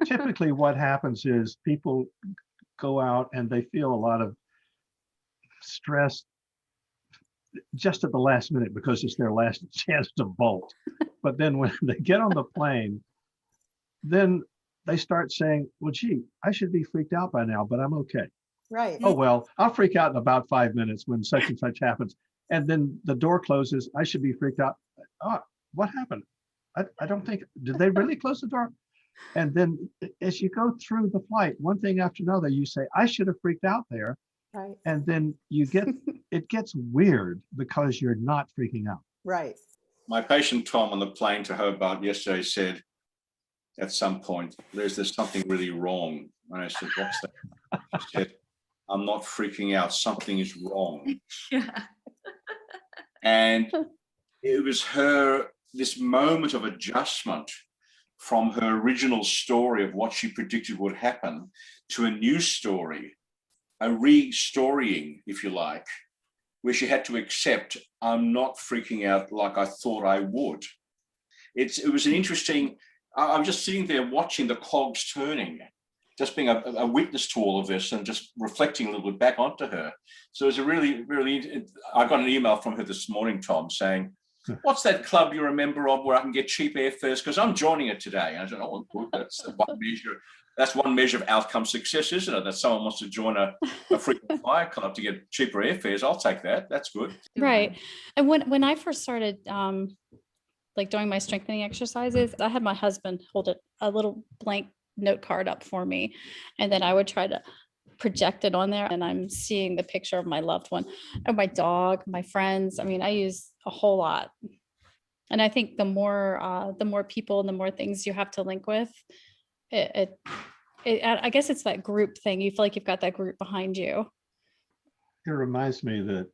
typically what happens is people go out and they feel a lot of stress just at the last minute because it's their last chance to bolt. But then when they get on the plane, then they start saying, well, gee, I should be freaked out by now, but I'm okay. Right. Oh, well, I'll freak out in about 5 minutes when such and such happens. And then the door closes. I should be freaked out. Oh, what happened? I don't think, did they really close the door? And then as you go through the flight, one thing after another, you say, I should have freaked out there. Right. And then it gets weird because you're not freaking out. Right. My patient Tom on the plane to Hobart yesterday said, at some point, there's something really wrong. And I said, what's that? She said, I'm not freaking out. Something is wrong. Yeah. And it was this moment of adjustment from her original story of what she predicted would happen to a new story, a re-storying, if you like, where she had to accept, I'm not freaking out like I thought I would. It was an interesting, I'm just sitting there watching the cogs turning, just being a witness to all of this and just reflecting a little bit back onto her. So it was a really, I got an email from her this morning, Tom, saying, what's that club you're a member of where I can get cheap airfares? Because I'm joining it today. And I said, oh, good. That's one measure of outcome success, isn't it? That someone wants to join a frequent flyer club to get cheaper airfares. I'll take that. That's good. Right. And when I first started like doing my strengthening exercises, I had my husband hold a little blank note card up for me. And then I would try to project it on there. And I'm seeing the picture of my loved one or my dog, my friends. I mean, I use a whole lot. And I think the more people and the more things you have to link with, I guess it's that group thing. You feel like you've got that group behind you. It reminds me that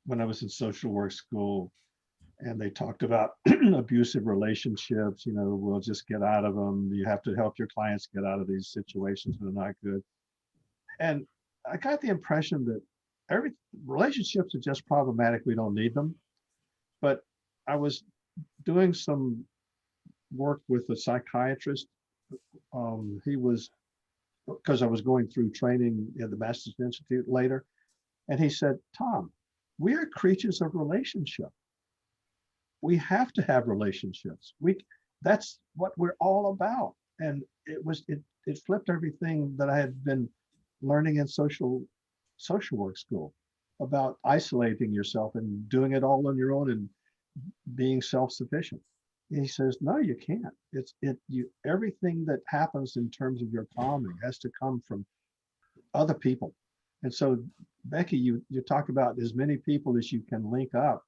when I was in social work school and they talked about abusive relationships, we'll just get out of them. You have to help your clients get out of these situations that are not good. And I got the impression that relationships are just problematic. We don't need them. But I was doing some work with a psychiatrist. He was, because I was going through training at the Masters Institute later. And he said, Tom, we are creatures of relationship. We have to have relationships. That's what we're all about. And it flipped everything that I had been learning in social work school about isolating yourself and doing it all on your own and being self-sufficient. And he says, no, you can't. Everything that happens in terms of your calming has to come from other people. And so, Becky, you talk about as many people as you can link up.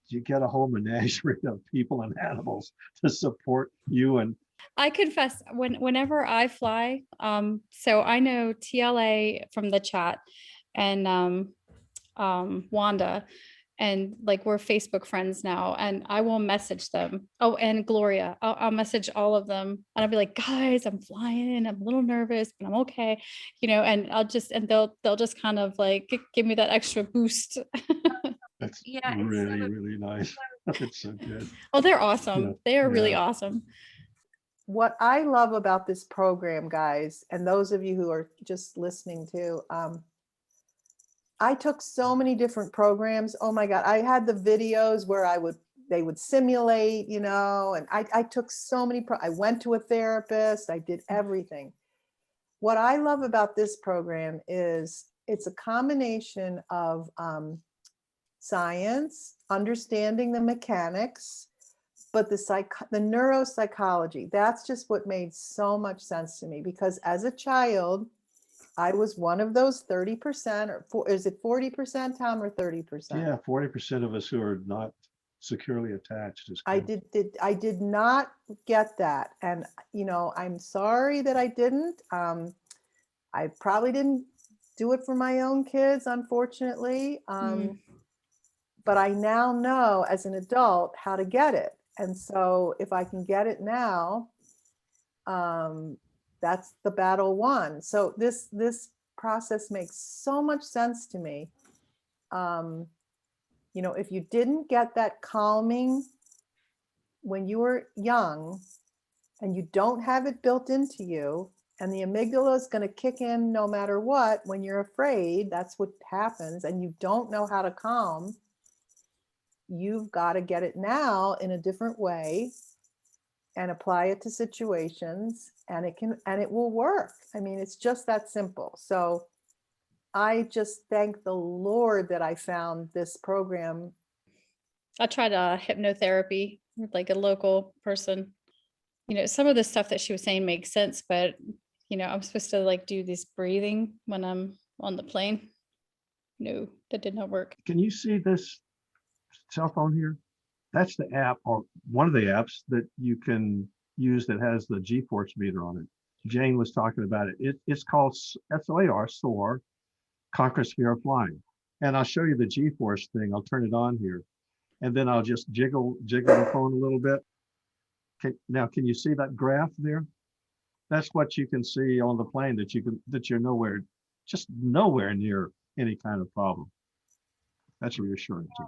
You get a whole menagerie of people and animals to support you. And I confess, whenever I fly, so I know TLA from the chat and Wanda, and like we're Facebook friends now, and I will message them. Oh, and Gloria, I'll message all of them, and I'll be like, guys, I'm flying. I'm a little nervous, but I'm okay, and they'll just kind of like give me that extra boost. That's really nice. It's so good. Oh, they're awesome. Yeah. They are really awesome. What I love about this program, guys, and those of you who are just listening to, I took so many different programs. Oh my God. I had the videos where they would simulate, and I took so many, I went to a therapist, I did everything. What I love about this program is it's a combination of science, understanding the mechanics, but the neuropsychology, that's just what made so much sense to me, because as a child, I was one of those 30%, or is it 40%, Tom, or 30%? Yeah, 40% of us who are not securely attached. I did not get that. And, I'm sorry that I didn't. I probably didn't do it for my own kids, unfortunately. But I now know as an adult how to get it. And so if I can get it now, that's the battle won. So this process makes so much sense to me. If you didn't get that calming when you were young, and you don't have it built into you, and the amygdala is going to kick in no matter what when you're afraid, that's what happens, and you don't know how to calm, you've got to get it now in a different way and apply it to situations, and it will work. I mean, it's just that simple. So I just thank the Lord that I found this program. I tried hypnotherapy with like a local person. You know, some of the stuff that she was saying makes sense, but you know, I'm supposed to like do this breathing when I'm on the plane. No, that did not work. Can you see this cell phone here? That's the app, or one of the apps that you can use that has the G-force meter on it. Jane was talking about it. It's called SOAR, Conqueror's Fear of Flying. And I'll show you the G-force thing. I'll turn it on here, and then I'll just jiggle the phone a little bit. Now, can you see that graph there? That's what you can see on the plane, that you're just nowhere near any kind of problem. That's reassuring too.